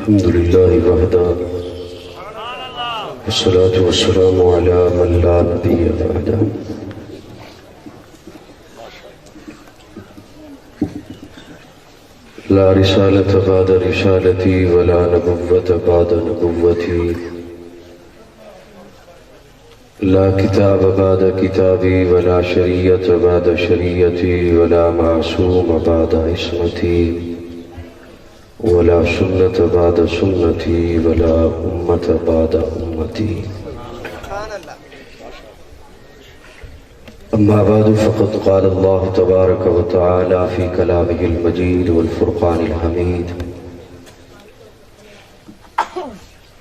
الحمد لله وحده والصلاة والسلام على من لا نبي بعده لا رسالة بعد رسالتي ولا نبوة بعد نبوتي لا كتاب بعد كتابي ولا شريعة بعد شريعتي ولا معصوم بعد عصمتي ولا سنة بعد سنتي ولا أمة بعد أمتي أما بعد فقد قال الله تبارك وتعالى في كلامه المجيد والفرقان الحميد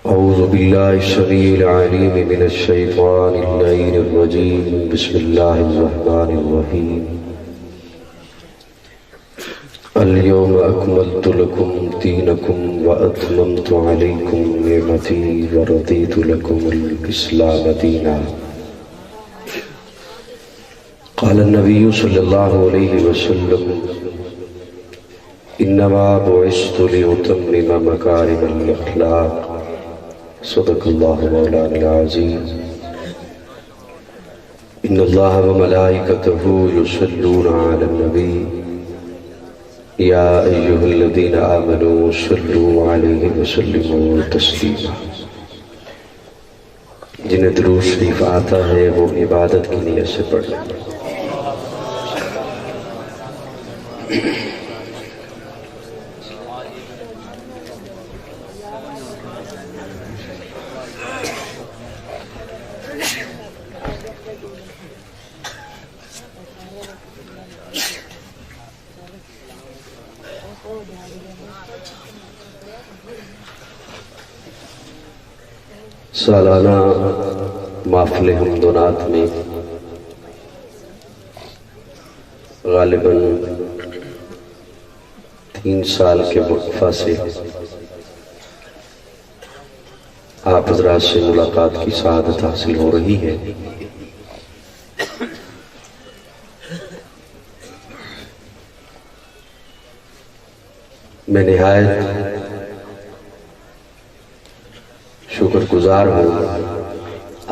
أعوذ بالله السميع العليم من الشيطان اللعين الرجيم بسم الله الرحمن الرحيم اليوم أكملت لكم دينكم وأتممت عليكم نعمتي ورضيت لكم الإسلام دينا قال النبي صلى الله عليه وسلم إنما بعثت لأتمم مكارم الأخلاق صدق الله مولانا العظيم إن الله وملائكته يصلون على النبي يا أيها الذين آمنوا صلوا عليه وسلموا تسليما جنہیں درود شریف آتا ہے وہ عبادت کی نیت سے پڑھیں سالانہ محفل حمد و نعت میں غالباً 3 سال کے وقفہ سے آپ حضرات سے ملاقات کی سعادت حاصل ہو رہی ہے میں نہایت شکر گزار ہوں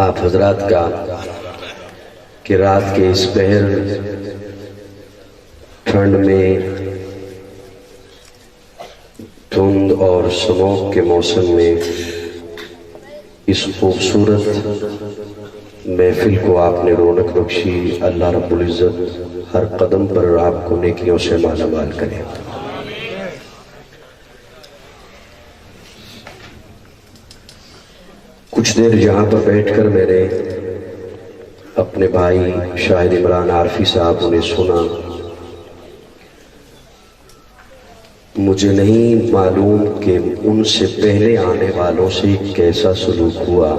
آپ حضرات کا کہ رات کے اس پہر ٹھنڈ میں دھند اور سموگ کے موسم میں اس خوبصورت محفل کو آپ نے رونق بخشی اللہ رب العزت ہر قدم پر آپ کو نیکیوں سے مالا مال کرے کچھ دیر یہاں پر بیٹھ کر میں نے اپنے بھائی شاہد عمران عارفی صاحب نے سنا مجھے نہیں معلوم کہ ان سے پہلے آنے والوں سے کیسا سلوک ہوا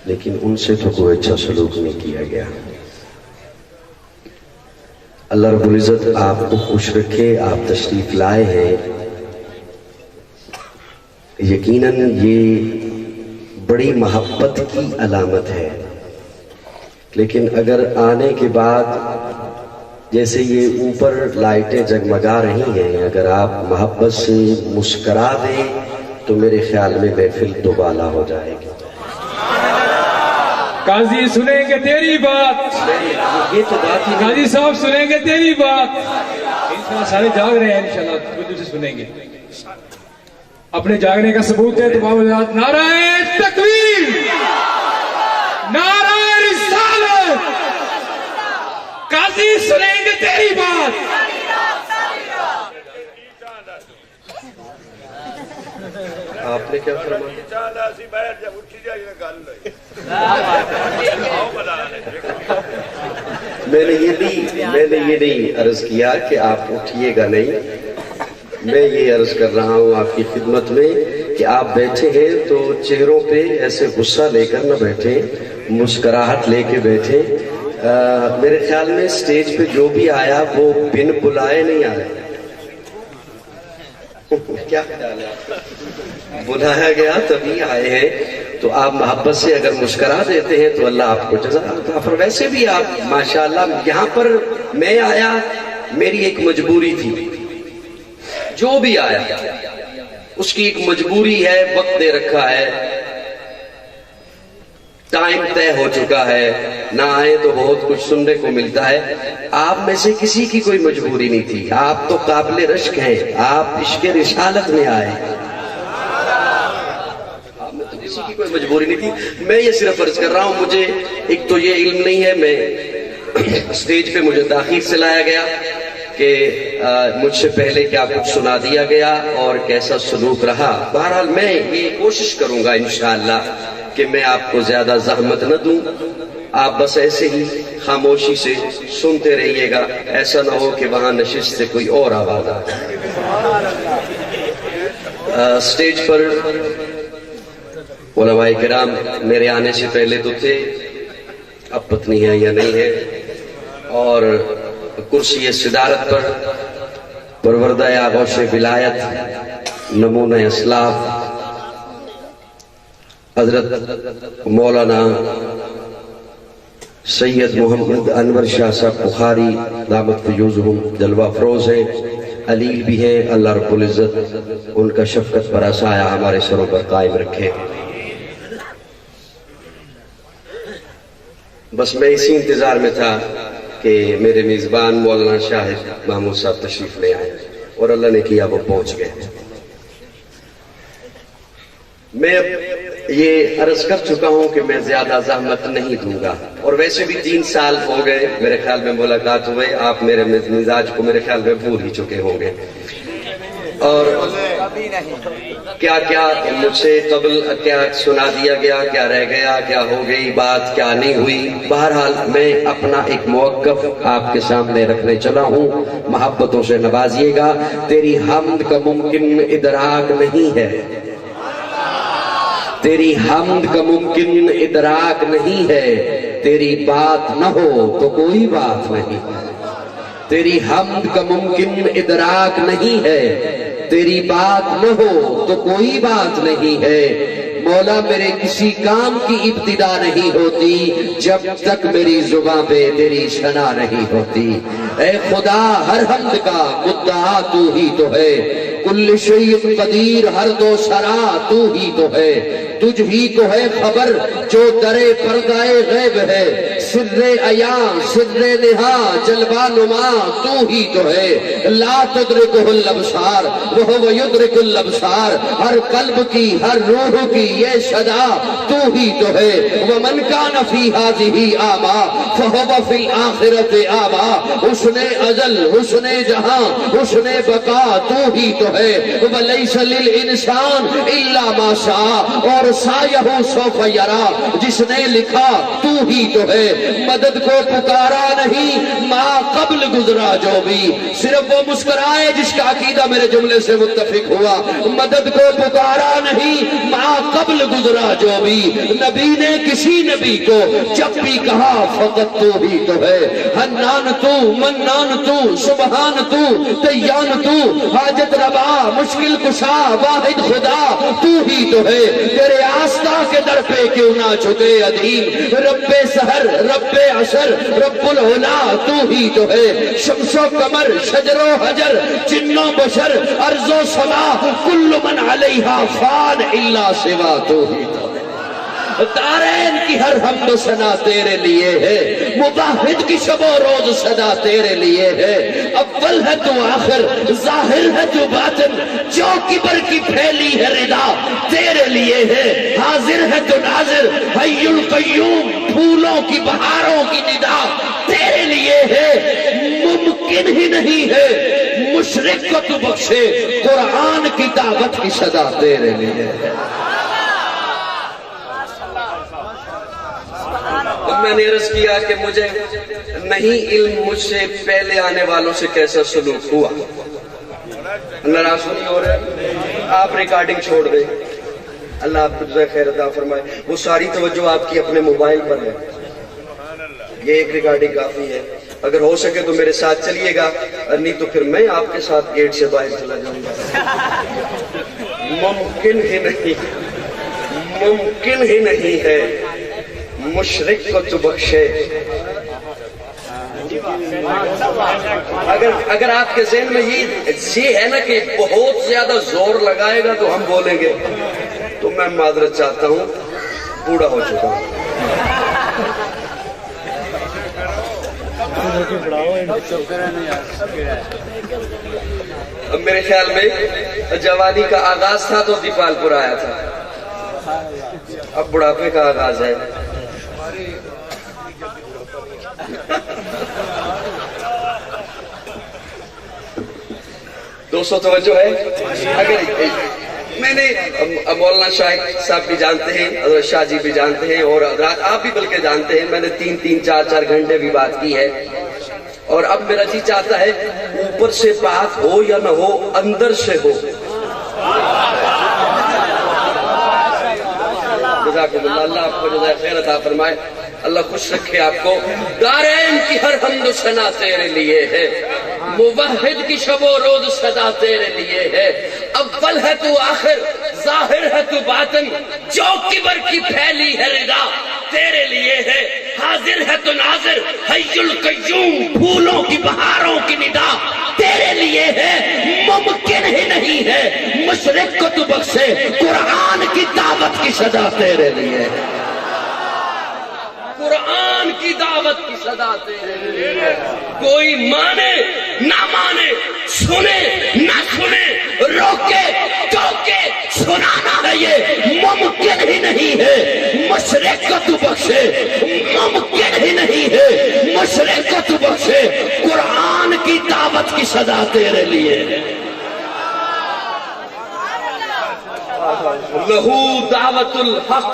لیکن ان سے تو کوئی اچھا سلوک نہیں کیا گیا اللہ رب العزت آپ کو خوش رکھے آپ تشریف لائے ہیں یقیناً یہ بڑی محبت کی علامت ہے لیکن اگر آنے کے بعد جیسے یہ اوپر لائٹیں جگمگا رہی ہیں اگر آپ محبت سے مسکرا دیں تو میرے خیال میں محفل دوبالا ہو جائے گی قاضی سنیں گے تیری بات یہ تو بات ہی قاضی صاحب سنیں گے تیری بات انشاءاللہ سارے جاگ رہے ہیں انشاءاللہ خود سے سنیں گے اپنے جاگنے کا ثبوت ہے تمام حضرات نعرہ تکبیر نعرہ رسالت قاضی سنیں گے تیری بات آپ نے کیا فرمایا میں نے یہ نہیں عرض کیا کہ آپ اٹھیے گا نہیں میں یہ عرض کر رہا ہوں آپ کی خدمت میں کہ آپ بیٹھے ہیں تو چہروں پہ ایسے غصہ لے کر نہ بیٹھیں مسکراہٹ لے کے بیٹھیں میرے خیال میں سٹیج پہ جو بھی آیا وہ بن بلائے نہیں آیا کیا خیال ہے بلایا گیا تبھی آئے ہیں تو آپ محبت سے اگر مسکرا دیتے ہیں تو اللہ آپ کو جزا عطا فرمائے ویسے بھی آپ ماشاءاللہ یہاں پر میں آیا میری ایک مجبوری تھی جو بھی آیا اس کی ایک مجبوری ہے، وقت دے رکھا ہے، ٹائم طے ہو چکا ہے، نہ آئے تو بہت کچھ سننے کو ملتا ہے۔ آپ میں سے کسی کی کوئی مجبوری نہیں تھی، آپ تو قابل رشک ہیں، آپ عشق رسالت میں آئے، آپ میں تو کسی کی کوئی مجبوری نہیں تھی۔ میں یہ صرف عرض کر رہا ہوں، مجھے ایک تو یہ علم نہیں ہے، میں اسٹیج پہ مجھے تاخیر سے لایا گیا کہ مجھ سے پہلے کیا کچھ سنا دیا گیا اور کیسا سلوک رہا۔ بہرحال میں یہ کوشش کروں گا انشاءاللہ کہ میں آپ کو زیادہ زحمت نہ دوں، آپ بس ایسے ہی خاموشی سے سنتے رہیے گا، ایسا نہ ہو کہ وہاں نشست سے کوئی اور آواز آ جائے۔ اسٹیج پر علماء کرام میرے آنے سے پہلے تو تھے، اب پتنی ہے یا نہیں ہے، اور کرسی صدارت پر پروردہ آغوش ولایت نمونہ اسلاف حضرت مولانا سید محمد انور شاہ صاحب بخاری دامت فیوزہم جلوہ افروز ہیں، علیل بھی ہیں، اللہ رب العزت ان کا شفقت پر سایہ ہمارے سروں پر قائم رکھے۔ بس میں اسی انتظار میں تھا کہ میرے میزبان مولانا شاہد محمود صاحب تشریف لے آئے، اور اللہ نے کیا وہ پہنچ گئے۔ میں اب یہ عرض کر چکا ہوں کہ میں زیادہ زحمت نہیں دوں گا، اور ویسے بھی 3 سال ہو گئے میرے خیال میں ملاقات ہوئے، آپ میرے مزاج کو میرے خیال میں بھول ہی چکے ہوں گے، اور کیا کیا مجھ سے قبل کیا سنا دیا گیا، کیا رہ گیا، کیا ہو گئی بات، کیا نہیں ہوئی۔ بہرحال میں اپنا ایک موقف آپ کے سامنے رکھنے چلا ہوں، محبتوں سے نوازیے گا۔ تیری حمد کا ممکن ادراک نہیں ہے، تیری حمد کا ممکن ادراک نہیں ہے، تیری بات نہ ہو تو کوئی بات نہیں، تیری حمد کا ممکن ادراک نہیں ہے، تیری بات نہ ہو تو کوئی بات نہیں ہے۔ مولا میرے کسی کام کی ابتدا نہیں ہوتی جب تک میری زباں پہ تیری ثنا نہیں ہوتی۔ اے خدا ہر حمد کا مدعا تو ہی تو ہے، کل شیء قدیر ہر دو سرا تو ہی تو ہے، تجھ ہی کو ہے خبر جو درے پردہ غیب ہے، سر عیاں سر نہا جلوہ نما تو ہی تو ہے، لا تدرکہ الابصار وہو یدرک الابصار، ہر قلب کی ہر روح کی یہ صدا تو ہی تو ہے، ومن کان فی ہذہ اعمیٰ فہو فی الآخرۃ اعمیٰ، حسن ازل حسن جہاں حسن بقا تو ہی تو ہے، ولیس للانسان الا ما شاء، اور سایہ سوف یرا، جس نے لکھا تو ہی تو ہے، مدد کو پکارا نہیں ما قبل گزرا جو بھی، صرف وہ مسکرائے جس کا عقیدہ میرے جملے سے متفق ہوا، مدد کو پکارا نہیں ما قبل گزرا جو بھی، نبی نے کسی نبی کو جب بھی کہا فقط تو ہی تو ہے، حنان تو منان تو سبحان تو دیان تو حاجت روا مشکل کشا واحد خدا تو ہی تو ہے، تیرے آستہ کے در پہ کیوں نہ جھکے ادیم، رب سحر رب عصر رب العلا تو ہی تو ہے، شمس و قمر شجر و حجر جن و بشر ارض و سما کل من علیہا فان الا سوا تو ہی تو ہے، دارین کی ہر حمد و ثنا تیرے لیے ہے، مباہد کی شب و روز صدا تیرے لیے ہے، اول ہے تو آخر ظاہر ہے تو باطن، جو کبر کی پھیلی ہے ردا تیرے لیے ہے، حاضر ہے تو ناظر حی القیوم پھولوں کی بہاروں کی ندا تیرے لیے ہے، ممکن ہی نہیں ہے مشرق کو تو بخشے قرآن کی دعوت کی صدا تیرے لیے ہے۔ میں نے عرض کیا کہ مجھے نہیں علم مجھ سے پہلے آنے والوں سے کیسا سلوک ہوا، ناراض نہیں ہو رہے، آپ ریکارڈنگ چھوڑ دیں، اللہ آپ کو جزائے خیر عطا فرمائے، وہ ساری توجہ آپ کی اپنے موبائل پر ہے، یہ ایک ریکارڈنگ کافی ہے، اگر ہو سکے تو میرے ساتھ چلیے گا، نہیں تو پھر میں آپ کے ساتھ گیٹ سے باہر چلا جاؤں گا، ممکن ہی نہیں، ممکن ہی نہیں ہے مشرق کو تو بخشے اگر آپ کے ذہن میں یہ ہے نا کہ بہت زیادہ زور لگائے گا تو ہم بولیں گے، تو میں معذرت چاہتا ہوں، بوڑھا ہو چکا ہوں۔ اب میرے خیال میں جوانی کا آغاز تھا تو دیپال پور آیا تھا، اب بڑھاپے کا آغاز ہے۔ دوستو توجہ ہے، اگر میں نے مولانا شاہ صاحب بھی جانتے ہیں، حضرت شاہ جی بھی جانتے ہیں، اور آپ بھی بلکہ جانتے ہیں، میں نے 3-4 گھنٹے بھی بات کی ہے، اور اب میرا جی چاہتا ہے اوپر سے بات ہو یا نہ ہو، اندر سے ہو۔ جزاکم اللہ، اللہ آپ کو جزائے خیر عطا فرمائے، اللہ خوش رکھے آپ کو۔ دارین کی ہر حمد و ثنا تیرے لیے ہے، موحد کی شب و روز صدا تیرے لیے ہے، اول ہے تو آخر، ظاہر ہے تو باطن، جو کبر کی پھیلی ہے رضا تیرے لیے ہے، حاضر ہے تو ناظر، حی القیوم، پھولوں کی بہاروں کی ندا تیرے لیے ہے، ممکن ہی نہیں ہے مشرق کو تو بخشے، قرآن کی دعوت کی صدا تیرے لیے ہے، قرآن کی دعوت کی صدا تیرے لیے ہے، کوئی مانے نہ مانے، سنے نہ سنے، روکے ٹوکے، سنانا ہے یہ ممکن ہی نہیں ہے مشرق کو تو بخشے، ممکن ہی نہیں ہے مشرق کو تو بخشے، قرآن کی دعوت کی صدا تیرے لیے ہے۔ لہو دعوت الحق،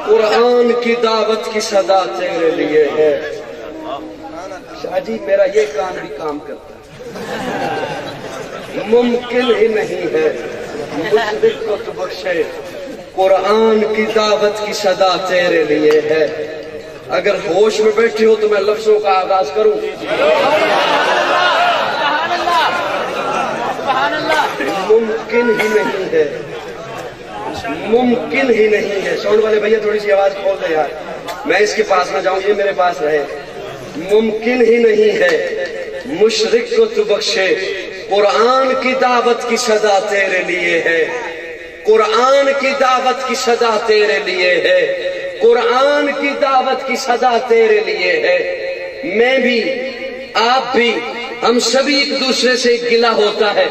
قرآن کی دعوت کی صدا تیرے لیے ہے۔ شاہ جی میرا یہ کام بھی کام کرتا ہے، ممکن ہی نہیں ہے مشرق کو تو بخشے، قرآن کی دعوت کی صدا تیرے لیے ہے۔ اگر ہوش میں بیٹھے ہو تو میں لفظوں کا آغاز کروں۔ ممکن ہی نہیں ہے، ممکن ہی نہیں ہے، ساؤنڈ والے بھیا تھوڑی سی آواز کھول دے یار، میں اس کے پاس نہ جاؤں، یہ میرے پاس رہے۔ ممکن ہی نہیں ہے مشرق کو تو بخشے، قرآن کی دعوت کی صدا تیرے لیے ہے، قرآن کی دعوت کی صدا تیرے لیے ہے، قرآن کی دعوت کی صدا تیرے لیے ہے۔ میں بھی، آپ بھی، ہم سبھی ایک دوسرے سے گلہ ہوتا ہے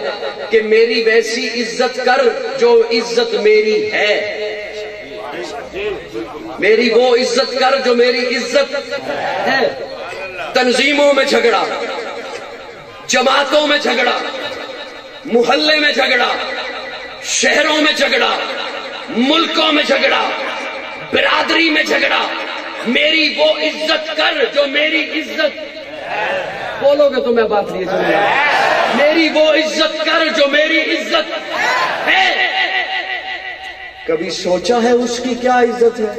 کہ میری ویسی عزت کر جو عزت میری ہے، میری وہ عزت کر جو میری عزت ہے۔ تنظیموں میں جھگڑا، جماعتوں میں جھگڑا، محلے میں جھگڑا، شہروں میں جھگڑا، ملکوں میں جھگڑا، برادری میں جھگڑا، میری وہ عزت کر جو میری عزت، بولو گے تو میں بات نہیں سنوں گا، میری وہ عزت کر جو میری عزت ہے۔ کبھی سوچا ہے اس کی کیا عزت ہے؟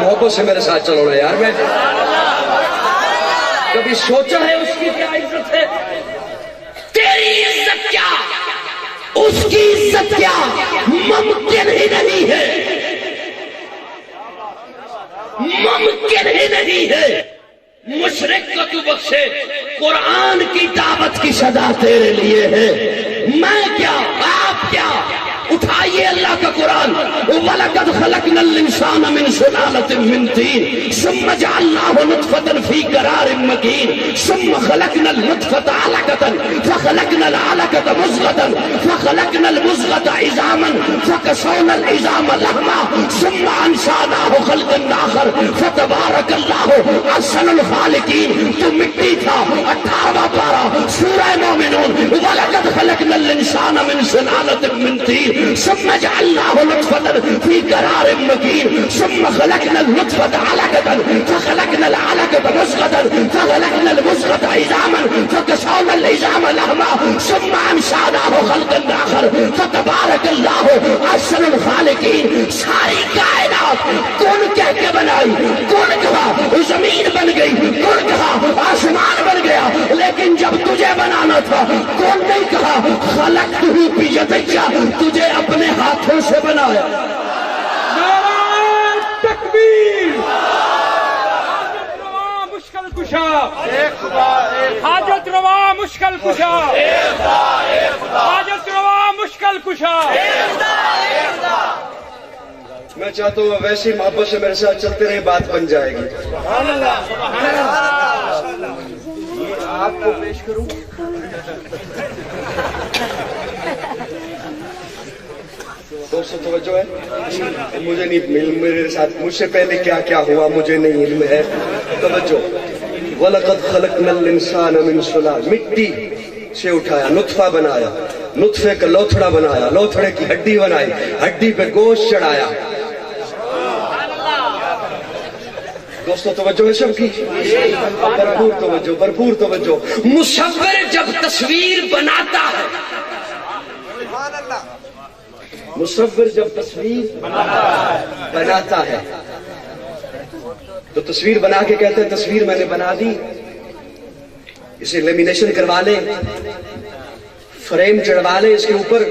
محبت سے میرے ساتھ چلو نا یار، میں کبھی سوچا ہے اس کی کیا عزت ہے؟ تیری عزت کیا، اس کی عزت کیا، ممکن ہی نہیں ہے، ممکن ہی نہیں ہے مشرق کو تو بخشے، قرآن کی دعوت کی صدا تیرے لیے ہے۔ میں کیا، آپ کیا، اٹھائیے اللہ کا قرآن، وَلَقَدْ خَلَقْنَا الْإِنسَانَ مِنْ سُلَالَةٍ مِنْ طِينٍ ثُمَّ جَعَلْنَاهُ نُطْفَةً فِي قَرَارٍ مَكِينٍ ثُمَّ خَلَقْنَا النُّطْفَةَ عَلَقَةً فَخَلَقْنَا الْعَلَقَةَ مُضْغَةً فَخَلَقْنَا الْمُضْغَةَ عِظَامًا فَكَسَوْنَا الْعِظَامَ لَحْمًا ثُمَّ أَنشَأْنَاهُ خَلْقًا آخَر فَتَبَارَكَ اللَّهُ أَحْسَنُ الْخَالِقِينَ۔ تو مٹی تھا، 18واں پارہ سورہ مومنون، وَلَقَدْ خَلَقْنَا الْإِنسَانَ مِنْ سُلَالَةٍ مِنْ طِينٍ ثم جعلناه نطفة في قرار مكين ثم خلقنا النطفة علقة فخلقنا العلقة مضغة فخلقنا المضغة عظاما فكسونا العظام لحما ثم أنشأناه خلقا آخر فتبارك الله أحسن الخالقين۔ ساری کائنات کون کہہ کے بنائی، کون کہا زمین بن گئی، کون کہا آسمان بن گیا، لیکن جب تجھے بنانا تھا کون نہیں کہا خلقته بیدک، تجھے اپنے ہاتھوں سے بنایا۔ نعرہ تکبیر! کشا حاجت روا مشکل کشا حاجت روا مشکل کشا. میں چاہتا ہوں ویسی محبت سے میرے ساتھ چلتے رہے بات بن جائے گی. آپ کو پیش کروں دوستو توجہ ہے مجھے نہیں میرے ساتھ مجھ سے پہلے کیا کیا ہوا مجھے نہیں علم ہے. توجہ وَلَقَدْ خَلَقْنَا الْإِنسَانَ مِنْ صُلَالٍ مٹی سے اٹھایا نطفہ بنایا نطفے کا لوتھڑا بنایا لوتھڑے کی ہڈی بنائی ہڈی پہ گوشت چڑھایا. دوستو توجہ ہے سب کی بھرپور توجہ. مصور جب تصویر بناتا ہے مصور جب تصویر بناتا ہے تو تصویر بنا کے کہتے ہیں تصویر میں نے بنا دی اسے لیمینیشن کروا لے فریم چڑھوا لے اس کے اوپر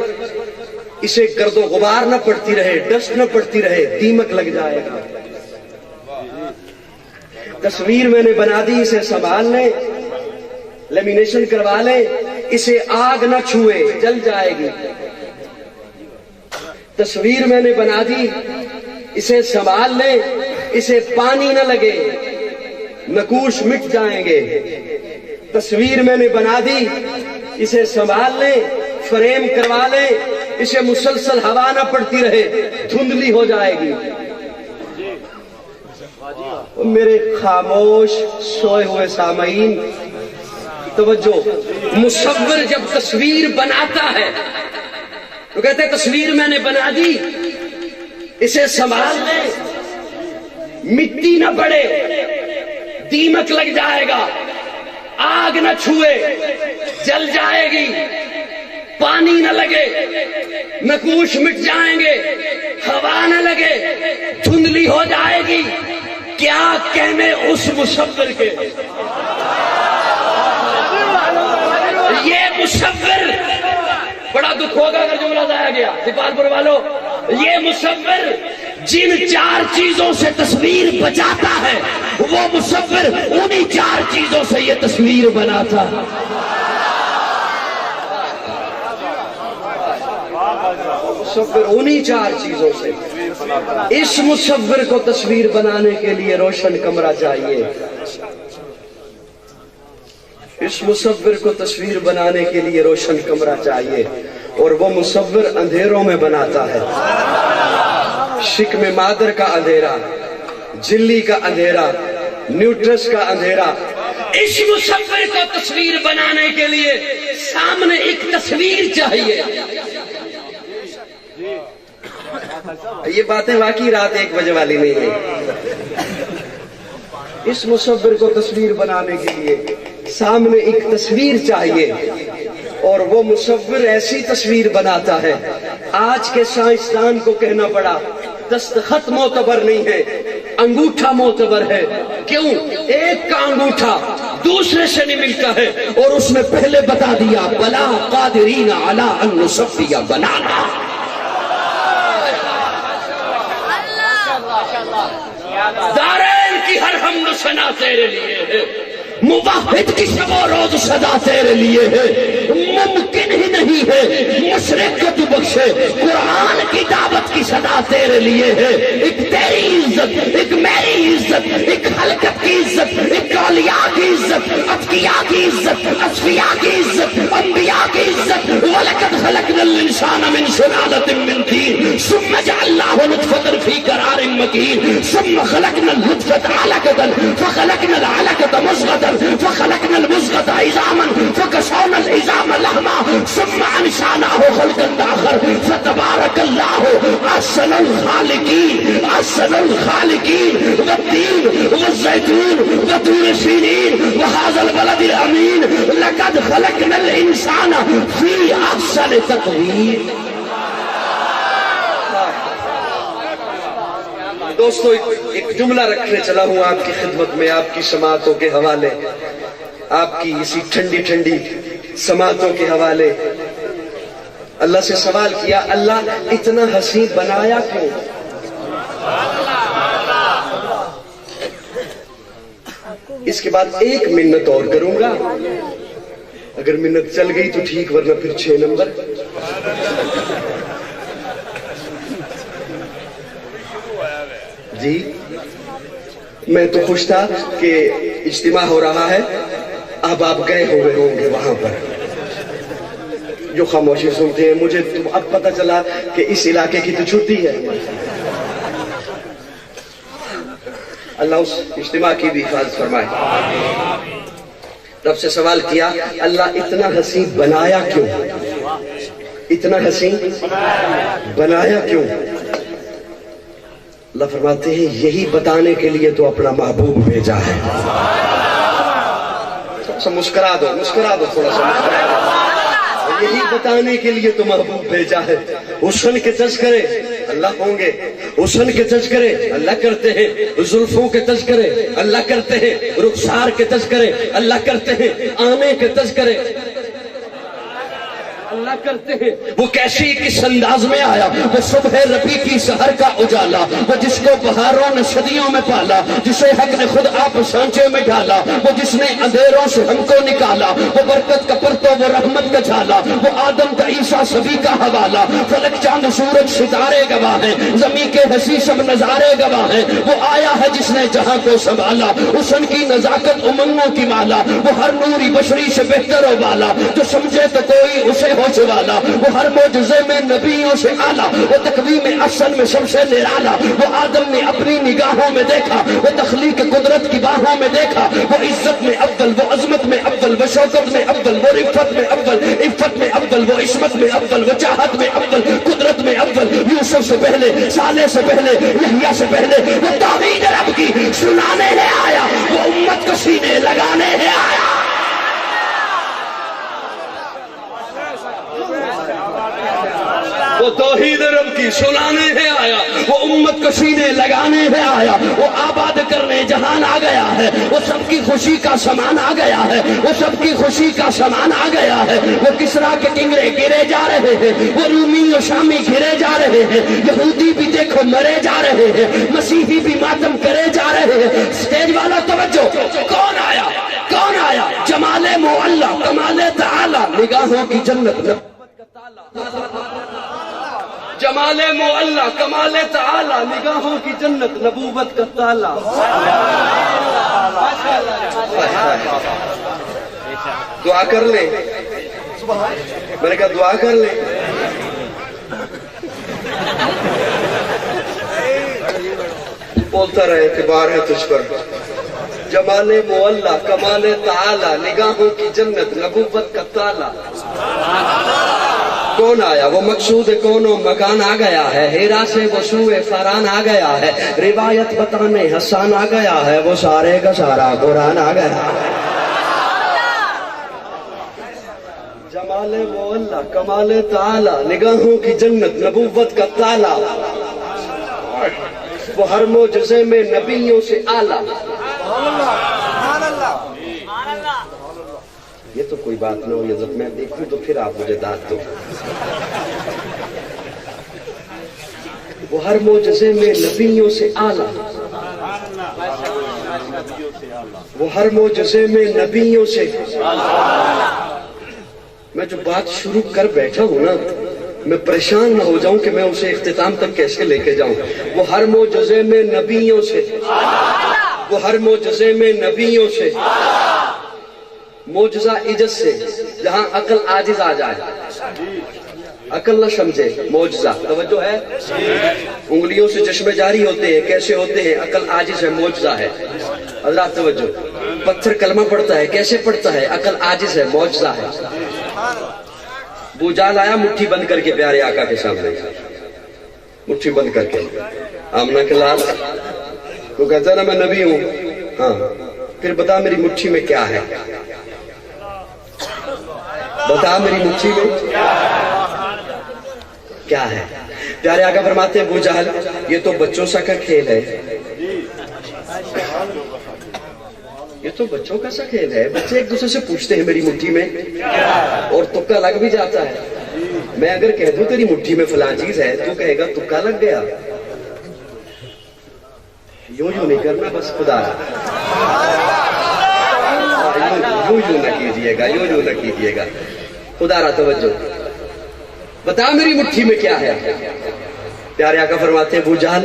اسے گرد و غبار نہ پڑتی رہے ڈسٹ نہ پڑتی رہے دیمک لگ جائے گا. تصویر میں نے بنا دی اسے سنبھال لیں لیمینیشن کروا لیں اسے آگ نہ چھوئے جل جائے گی. تصویر میں نے بنا دی اسے سنبھال لیں اسے پانی نہ لگے نقوش مٹ جائیں گے. تصویر میں نے بنا دی اسے سنبھال لیں فریم کروا لیں اسے مسلسل ہوا نہ پڑتی رہے دھندلی ہو جائے گی. میرے خاموش سوئے ہوئے سامعین توجہ. مصور جب تصویر بناتا ہے تو کہتے ہیں تصویر میں نے بنا دی اسے سنبھال لیں مٹی نہ پڑے دیمک لگ جائے گا آگ نہ چھوئے جل جائے گی پانی نہ لگے نقوش مٹ جائیں گے ہوا نہ لگے دھندلی ہو جائے گی. کیا کہنے اس مصور کے یہ مصور بڑا دکھ ہوگا اگر جملہ ضائع گیا. سپال پور والوں یہ مصور جن 4 چیزوں سے تصویر بچاتا ہے وہ مصور انہی 4 چیزوں سے یہ تصویر بناتا ہے. مصور انہی 4 چیزوں سے. اس مصور کو تصویر بنانے کے لیے روشن کمرہ چاہیے. اس مصور کو تصویر بنانے کے لیے روشن کمرہ چاہیے اور وہ مصور اندھیروں میں بناتا ہے. شکم مادر کا اندھیرا جلی کا اندھیرا نیوٹرس کا اندھیرا. اس مصور کو تصویر بنانے کے لیے سامنے ایک تصویر چاہیے. یہ باتیں واقعی رات 1 بجے والی نہیں ہیں. اس مصور کو تصویر بنانے کے لیے سامنے ایک تصویر چاہیے اور وہ مصور ایسی تصویر بناتا ہے. آج کے سائنسدان کو کہنا پڑا دستخط معتبر نہیں ہے انگوٹھا معتبر ہے. کیوں؟ ایک کا انگوٹھا دوسرے سے نہیں ملتا ہے اور اس نے پہلے بتا دیا بلا قادرین علی ان نصفی بنانا. دارین کی ہر حمد و ثنا تیرے لیے ہے موحد کی شب و روز صدا تیرے لیے ہے. ممکن ہی نہیں ہے مشرق کو تو بخشے قرآن کی دعوت کی صدا تیرے لیے ہے. ایک تیری عزت ایک میری عزت ایک خلقت کی عزت ایک اولیاء کی عزت اتقیاء کی عزت اصفیاء کی عزت انبیاء کی عزت. وَلَقَدْ خَلَقْنَا الْإِنسَانَ مِنْ سُلَالَةٍ مِّن طِينٍ ثُمَّ جَعَلْنَاهُ نُطْفَةً فِي قَرَارٍ مَّكِينٍ ثُمَّ خَلَقْنَا النُّطْفَةَ عَلَقَةً فَخَلَقْنَا الْعَلَقَةَ مُضْغَةً فخلقنا المضغة عظاما فكسونا العظام لحما ثم انشأناه خلقا آخر فتبارك الله احسن الخالقين احسن الخالقين. والتين والزيتون وطور سينين وهذا البلد الامين لقد خلقنا الانسان في احسن تقويم. دوستو ایک جملہ رکھنے چلا ہوں آپ کی خدمت میں آپ کی سماعتوں کے حوالے آپ کی اسی ٹھنڈی ٹھنڈی سماعتوں کے حوالے. اللہ سے سوال کیا اللہ اتنا حسین بنایا کیوں؟ اس کے بعد ایک منت اور کروں گا، اگر منت چل گئی تو ٹھیک، ورنہ پھر 6 نمبر۔ جی میں تو خوش تھا کہ اجتماع ہو رہا ہے، اب آپ گئے ہوئے ہوں گے وہاں پر جو خاموشی سنتے ہیں۔ مجھے تو اب پتہ چلا کہ اس علاقے کی تو چھٹی ہے۔ اللہ اس اجتماع کی بھی حفاظت فرمائے۔ رب سے سوال کیا، اللہ اتنا حسین بنایا کیوں؟ اتنا حسین بنایا کیوں؟ اللہ فرماتے ہیں یہی بتانے کے لیے تو اپنا محبوب بھیجا ہے۔ تھوڑا سا مسکرا دو، مسکرا دو، تھوڑا سا مسکرا دو۔ یہی بتانے کے لیے تو محبوب بھیجا ہے۔ حسن کے تذکرے اللہ ہوں گے، حسن کے تذکرے اللہ کرتے ہیں، زلفوں کے تذکرے اللہ کرتے ہیں، رخسار کے تذکرے اللہ کرتے ہیں، آنے کے تذکرے اللہ کرتے ہیں۔ وہ کیسی کس انداز میں آیا، وہ صبح ربی کی سحر کا اجالا، وہ جس کو بہاروں نے صدیوں میں پالا، جسے حق نے خود آپ سانچے میں ڈالا، وہ جس نے اندھیروں سے ہم کو نکالا، وہ برکت کا پرتو، وہ رحمت کا جھالا، وہ آدم کا عیسیٰ سبھی کا حوالہ، فلک چاند سورج ستارے گواہ ہیں، زمین کے حسی سب نظارے گواہ ہیں۔ وہ آیا ہے جس نے جہاں کو سنبھالا، حسن کی نزاکت امنگوں کی مالا، وہ ہر نوری بشری سے بہتر و بالا، جو سمجھے تو کوئی اسے ہوش والا، وہ ہر معجزے میں نبیوں سے اعلیٰ، وہ تقویم احسن میں سب سے نرالا، وہ آدم نے اپنی نگاہوں میں دیکھا، وہ تخلیق قدرت کی باہوں میں دیکھا، وہ عزت میں افضل، وہ عظمت میں افضل، وہ شوکت میں افضل، وہ رفت میں افضل، عفت میں افضل، وہ عصمت میں افضل، وہ چاہت میں افضل، قدرت میں افضل، یوسف سے پہلے، صالح سے پہلے، یحییٰ سے پہلے، وہ توحید رب کی سنانے ہے آیا، وہ امت کو سینے لگانے ہے آیا۔ وہ توحید رب کی سنانے ہے آیا، وہ امت کو سینے لگانے ہے آیا، وہ آباد کرنے جہان آ گیا ہے، وہ سب کی خوشی کا سامان آ گیا ہے، وہ سب کی خوشی کا سامان آ گیا ہے۔ وہ کسرا کے کنگرے گرے جا رہے ہیں، وہ رومی و شامی گرے جا رہے ہیں، یہودی بھی دیکھو مرے جا رہے ہیں، مسیحی بھی ماتم کرے جا رہے ہیں۔ سٹیج والا توجہ، کون آیا؟ کون آیا؟ جمال معلی، کمال تعالی، نگاہوں کی جنت، جمال معلی، کمال تعالی، نگاہوں کی جنت، نبوت کا تالا۔ دعا کر لیں، میں نے کہا دعا کر لیں۔ بولتا رہے، اعتبار ہے تجھ پر۔ جمال معلی، کمال تعالی، نگاہوں کی جنت، نبوت کا تالا۔ کون آیا؟ وہ مقصود کون و مکان آ گیا ہے، ہیرا سے وہ سوئے فاران آ گیا ہے، روایت بتانے حسان آ گیا ہے، وہ سارے کا سارا قرآن آ گیا ہے۔ جمال معلی، کمال تعالی، نگاہوں کی جنت، نبوت کا تالا، وہ ہر معجزے میں نبیوں سے اعلیٰ۔ یہ تو کوئی بات نہ ہو، یہ جب میں دیکھوں تو پھر آپ مجھے داد دو۔ وہ ہر معجزے میں نبیوں سے اعلیٰ، وہ ہر معجزے میں نبیوں سے۔ میں جو بات شروع کر بیٹھا ہوں نا، میں پریشان نہ ہو جاؤں کہ میں اسے اختتام تک کیسے لے کے جاؤں۔ وہ ہر معجزے میں نبیوں سے، وہ ہر معجزے میں نبیوں سے، معجزہ عجز سے، جہاں عقل عاجز آ جائے، عقل نہ سمجھے، معجزہ۔ توجہ ہے؟ انگلیوں سے چشمے جاری ہوتے ہیں، کیسے ہوتے ہیں؟ عقل عاجز ہے، معجزہ ہے۔ حضرات توجہ، پتھر کلمہ پڑھتا ہے، کیسے پڑھتا ہے؟ عقل عاجز ہے، معجزہ ہے۔ بوجال آیا مٹھی بند کر کے پیارے آقا کے سامنے، مٹھی بند کر کے، آمنہ کے لال، وہ کہتا ہے نا میں نبی ہوں، ہاں پھر بتا میری مٹھی میں کیا ہے، بتا میری مٹھی میں کیا ہے۔ پیارے آقا فرماتے ہیں ابو جہل یہ تو بچوں سا کا کھیل ہے، یہ تو بچوں کا سا کھیل ہے، بچے ایک دوسرے سے پوچھتے ہیں میری مٹھی میں، اور تکا لگ بھی جاتا ہے۔ میں اگر کہہ دوں تیری مٹھی میں فلاں چیز ہے، تو کہے گا تکا لگ گیا۔ یوں نہیں کرنا بس، خدا یوں نہ کیجئے گا، یوں نہ کیجئے گا. خدا را توجہ. بتا میری مٹھی میں کیا ہے؟ پیارے آقا فرماتے ہیں ابو جہل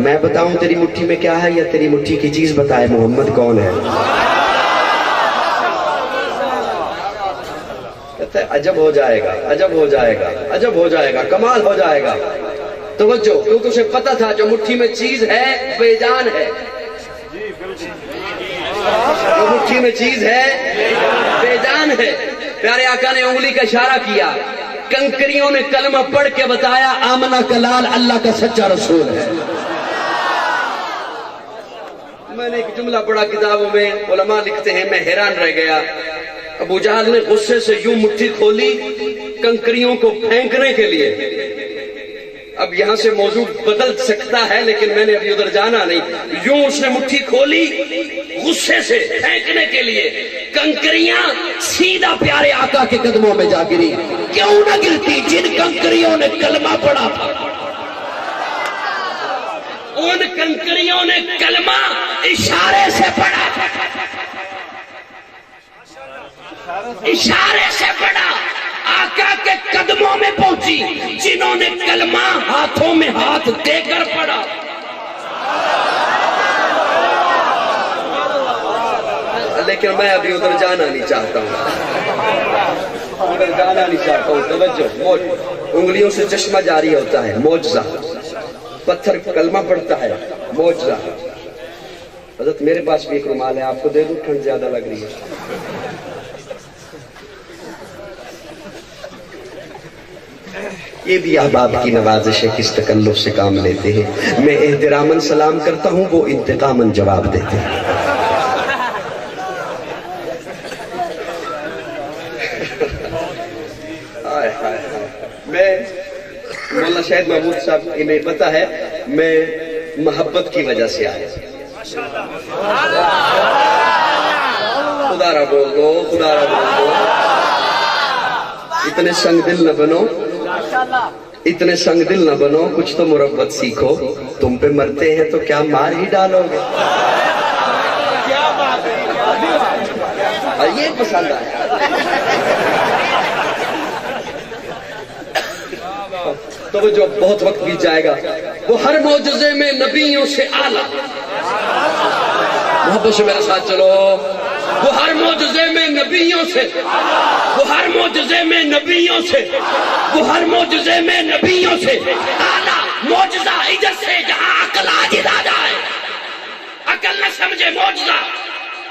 میں بتاؤں تیری مٹھی میں کیا ہے یا تیری مٹھی کی چیز بتائے محمد کون ہے؟ کہتا ہے عجب ہو جائے گا، عجب ہو جائے گا، عجب ہو جائے گا، کمال ہو جائے گا. توجہ، کیونکہ اسے پتا تھا جو مٹھی میں چیز ہے بے جان ہے. جو مٹھی میں چیز ہے بے جان ہے. پیارے آقا نے انگلی کا اشارہ کیا، کنکریوں نے کلمہ پڑھ کے بتایا آمنہ کلال اللہ کا سچا رسول ہے. میں نے ایک جملہ پڑھا کتابوں میں، علماء لکھتے ہیں، میں حیران رہ گیا. ابو جہل نے غصے سے یوں مٹھی کھولی کنکریوں کو پھینکنے کے لیے. اب یہاں سے موضوع بدل سکتا ہے لیکن میں نے ابھی ادھر جانا نہیں. یوں اس نے مٹھی کھولی غصے سے پھینکنے کے لیے، کنکریاں سیدھا پیارے آقا کے قدموں میں جا گری. کیوں نہ گرتی؟ جن کنکریوں نے کلمہ پڑھا تھا، ان کنکریوں نے کلمہ اشارے سے پڑھا، اشارے سے پڑھا، آقا کے قدموں میں پہنچی. جنہوں نے کلمہ ہاتھوں میں ہاتھ دے کر پڑھا. لیکن میں ابھی ادھر جانا نہیں چاہتا ہوں، ادھر جانا نہیں چاہتا ہوں. توجہ، انگلیوں سے چشمہ جاری ہوتا ہے، معجزہ. پتھر کلمہ پڑھتا ہے، معجزہ. حضرت میرے پاس بھی ایک رومال ہے، آپ کو دے دوں؟ ٹھنڈ زیادہ لگ رہی ہے. یہ بھی احباب کی نوازش ہے، کس تکلف سے کام لیتے ہیں. میں احتراماً سلام کرتا ہوں، وہ انتقاماً جواب دیتے ہیں. میں مولانا شاہد محمود صاحب انہیں پتا ہے میں محبت کی وجہ سے آیا. خدا را بول دو، خدا را بول دو. اتنے سنگ دل نہ بنو، اتنے سنگ دل نہ بنو، کچھ تو مربت سیکھو. تم پہ مرتے ہیں تو کیا مار ہی ڈالو گے؟ یہ پسند آیا. تو جو بہت وقت بیت جائے گا. وہ ہر معجزے میں نبیوں سے اعلیٰ. محبت سے میرے ساتھ چلو. وہ ہر معجزے میں نبیوں سے، وہ ہر معجزے میں نبیوں سے، وہ ہر معجزے میں نبیوں سے اعلیٰ. معجزہ ادھر سے جہاں عقل عاجز آ جائے، عقل نہ سمجھے معجزہ.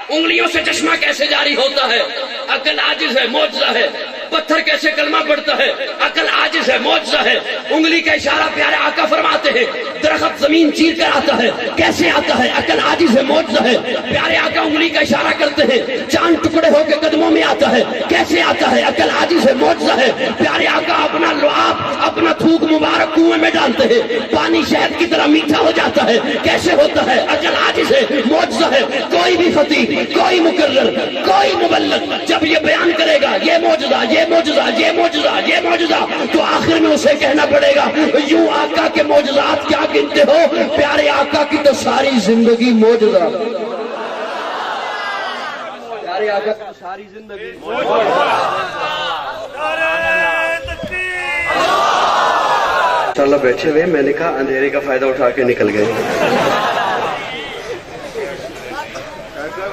انگلیوں سے چشمہ کیسے جاری ہوتا ہے؟ عقل عاجز ہے، معجزہ ہے. پتھر کیسے کلمہ پڑھتا ہے؟ عقل عاجز ہے، معجزہ ہے. انگلی کا اشارہ پیارے آقا فرماتے ہیں، درخت زمین چیر کر آتا ہے، کیسے آتا ہے؟ عقل عاجز ہے، معجزہ ہے. پیارے آقا انگلی کا اشارہ کرتے ہیں، چاند ٹکڑے ہو کے قدموں میں آتا ہے، کیسے آتا ہے؟ عقل عاجز ہے، معجزہ ہے. پیارے آقا اپنا لعاب، اپنا تھوک مبارک کنویں میں ڈالتے ہیں، پانی شہد کی طرح میٹھا ہو جاتا ہے، کیسے ہوتا ہے؟ عقل عاجز ہے، معجزہ ہے. کوئی بھی خطیب، کوئی مقرر، کوئی مبلغ جب یہ بیان کرے گا یہ معجزہ، یہ معجزہ، یہ معجزہ، یہ معجزہ، تو آخر میں اسے کہنا پڑے گا یوں آقا کے معجزات کیا گنتے ہو؟ پیارے آقا کی تو ساری زندگی معجزہ. پیارے آقا کی تو ساری زندگی انشاءاللہ. بیٹھے ہوئے، میں نے کہا اندھیرے کا فائدہ اٹھا کے نکل گئے.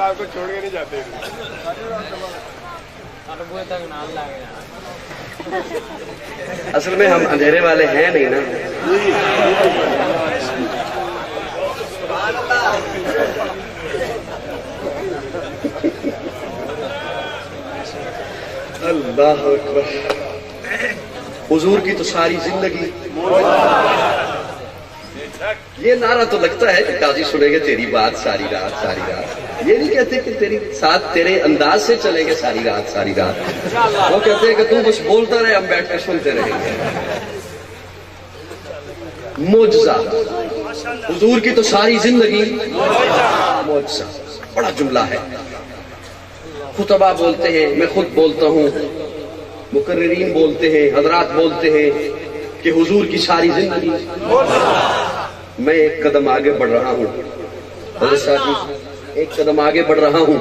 آپ کو چھوڑ کے نہیں جاتے. اصل میں ہم اندھیرے والے ہیں نہیں نا. اللہ اکبر. حضور کی تو ساری زندگی. یہ نعرہ تو لگتا ہے کہ قاضی سنیں گے تیری بات ساری رات ساری رات. یہ نہیں کہتے کہ تیری ساتھ تیرے انداز سے چلیں گے ساری رات ساری رات. وہ کہتے ہیں کہ تم بس بولتا رہے، ہم بیٹھ کر سنتے رہیں گے. معجزہ. حضور کی تو ساری زندگی معجزہ. بڑا جملہ ہے. خطبہ بولتے ہیں، میں خود بولتا ہوں، مقررین بولتے ہیں، حضرات بولتے ہیں کہ حضور کی ساری زندگی. میں ایک قدم آگے بڑھ رہا ہوں. حضرت صاحب ایک قدم آگے بڑھ رہا ہوں.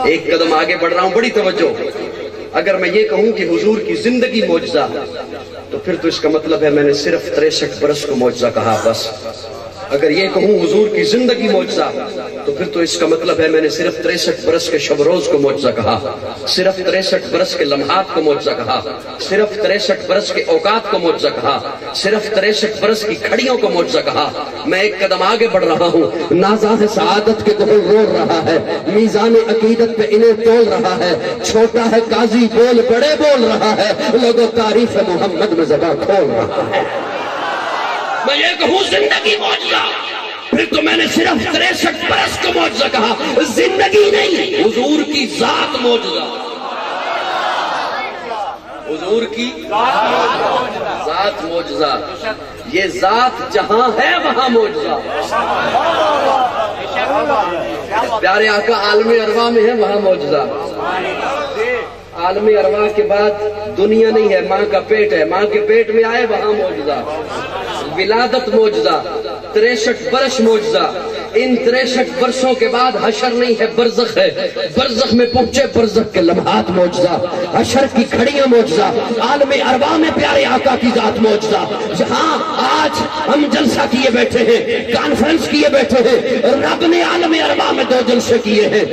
ایک قدم آگے بڑھ رہا ہوں، بڑی توجہ۔ اگر میں یہ کہوں کہ حضور کی زندگی معجزہ، تو پھر تو اس کا مطلب ہے میں نے صرف 63 برس کو معجزہ کہا بس۔ اگر یہ کہوں حضور کی زندگی معجزہ، تو پھر تو اس کا مطلب ہے میں نے صرف 63 برس کے شب روز کو معجزہ کہا، صرف 63 برس کے لمحات کو معجزہ کہا، صرف 63 برس کے اوقات کو معجزہ کہا، صرف 63 برس کی کھڑیوں کو معجزہ کہا۔ میں ایک قدم آگے بڑھ رہا ہوں، نازاہ سعادت کے گھر رو رہا ہے، میزان عقیدت پہ انہیں تول رہا ہے، چھوٹا ہے قاضی بول بڑے بول رہا ہے، لوگوں تعریف محمد میں زبان کھول رہا ہے۔ میں یہ کہوں زندگی معجزہ، پھر تو میں نے صرف 63 برس کو معجزہ کہا، زندگی نہیں، حضور کی ذات معجزہ، حضور کی ذات معجزہ۔ یہ ذات جہاں ہے وہاں معجزہ۔ پیارے آقا عالم ارواح میں ہے وہاں معجزہ۔ عالم ارواح کے بعد دنیا نہیں ہے، ماں کا پیٹ ہے، ماں کے پیٹ میں آئے وہاں معجزہ۔ ولادت معجزہ، 63 برس معجزہ۔ ان 63 برسوں کے بعد حشر نہیں ہے، برزخ ہے، برزخ میں پہنچے، برزخ کے لمحات معجزہ، حشر کی کھڑیاں معجزہ، عالم ارواح میں پیارے آقا کی ذات معجزہ۔ جہاں آج ہم جلسہ کیے بیٹھے ہیں، کانفرنس کیے بیٹھے ہیں، رب نے عالم ارواح میں 2 جلسے کیے ہیں،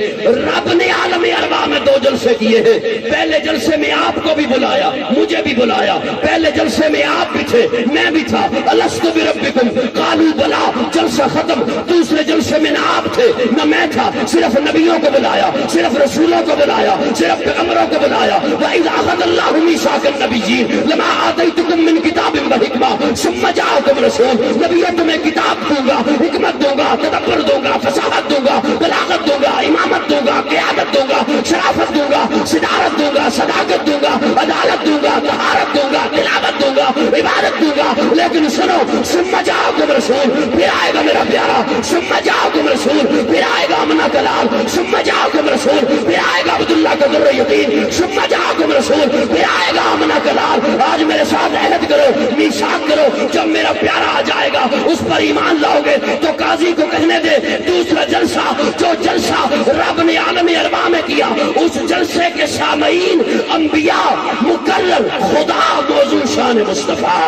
رب نے عالم ارواح میں 2 جلسے کیے ہیں۔ پہلے جلسے میں آپ کو بھی بلایا، مجھے بھی بلایا، پہلے جلسے میں آپ بھی تھے، میں بھی تھا، الستو بربکم قالوا بلا، جلسہ ختم۔ دوسرے جلسے میں نہ آپ تھے نہ میں تھا، صرف نبیوں کو بلایا، صرف رسولوں کو بلایا، صرف پیغمبروں کو بلایا۔ وَإِذْ أَخَذَ اللَّهُ مِيثَاقَ النَّبِيِّينَ لَمَا آتَيْتُكُم مِّن كِتَابٍ وَحِكْمَةٍ ثُمَّ جَاءَكُمْ رَسُولٌ، نبیوں تمہیں کتاب دوں گا، حکمت دوں گا، تدبر دوں گا، فصاحت دوں گا، بلاغت دوں گا، امامت دوں گا، قیادت دوں گا، شرافت دوں گا، صدارت دوں گا، صداقت دوں گا، عدالت دوں گا، طہارت دوں گا، تلاوت دوں گا، عبادت دوں گا۔ لیکن سنو، ثم جاءكم رسول، پھر آئے گا میرا پیارا، ثم جاءكم رسول، پھر آئے گا امنا کلال، ثم جاءكم رسول، پھر آئے گا عبداللہ کا ذر یتیم، ثم جاءكم رسول، پھر آئے گا امنا کلال۔ آج میرے ساتھ عہد کرو، میثاق کرو، جب میرا پیارا آ جائے گا اس پر ایمان لاؤ گے تو قاضی کو کہنے دے دوسرا جلسہ، جو جلسہ رب نے عالم ارواح میں کیا، اس جلسے کے سامعین انبیاء، مقرر، خدا، موضوع شان مصطفیٰ۔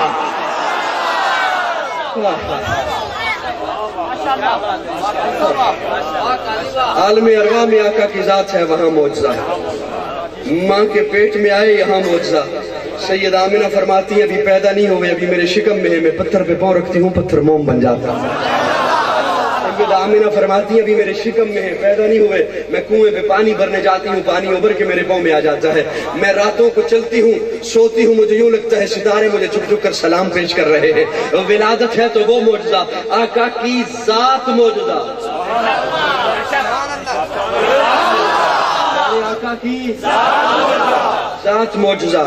عالم ارواح میں آقا کی ذات ہے وہاں معجزہ، ماں کے پیٹ میں آئے یہاں معجزہ۔ سید آمنہ فرماتی ہیں ابھی پیدا نہیں ہوئے، ابھی میرے شکم میں ہے، میں پتھر پہ پاؤں رکھتی ہوں، پتھر موم بن جاتا ہے۔ سید آمنہ فرماتی ہیں ابھی میرے شکم میں ہے، پیدا نہیں ہوئے، میں کنویں پہ پانی بھرنے جاتی ہوں، پانی ابھر کے میرے پاؤں میں آ جاتا ہے۔ میں راتوں کو چلتی ہوں، سوتی ہوں، مجھے یوں لگتا ہے ستارے مجھے چھپ چھپ کر سلام پیش کر رہے ہیں۔ ولادت ہے تو وہ معجزہ، آقا کی ذات معجزہ، آقا کی ذات معجزہ،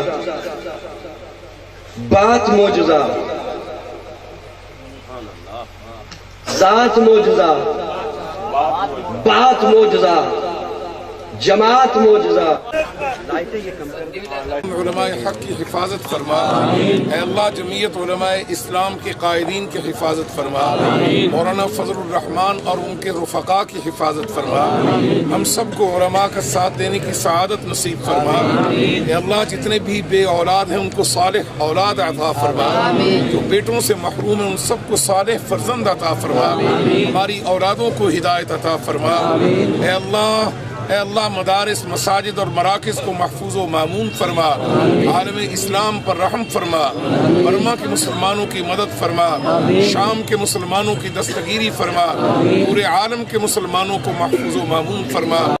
بات معجزہ، ذات معجزہ، بات معجزہ، جماعت معجزہ۔ علماء حق کی حفاظت فرما، اے اللہ جمعیت علماء اسلام کے قائدین کی حفاظت فرما، مولانا فضل الرحمان اور ان کے رفقا کی حفاظت فرما، ہم سب کو علماء کا ساتھ دینے کی سعادت نصیب فرما۔ اے اللہ جتنے بھی بے اولاد ہیں ان کو صالح اولاد عطا فرما، جو بیٹوں سے محروم ہیں ان سب کو صالح فرزند عطا فرما، ہماری اولادوں کو ہدایت عطا فرما۔ اے اللہ مدارس، مساجد اور مراکز کو محفوظ و مامون فرما، عالم اسلام پر رحم فرما، برما کے مسلمانوں کی مدد فرما، شام کے مسلمانوں کی دستگیری فرما، پورے عالم کے مسلمانوں کو محفوظ و مامون فرما۔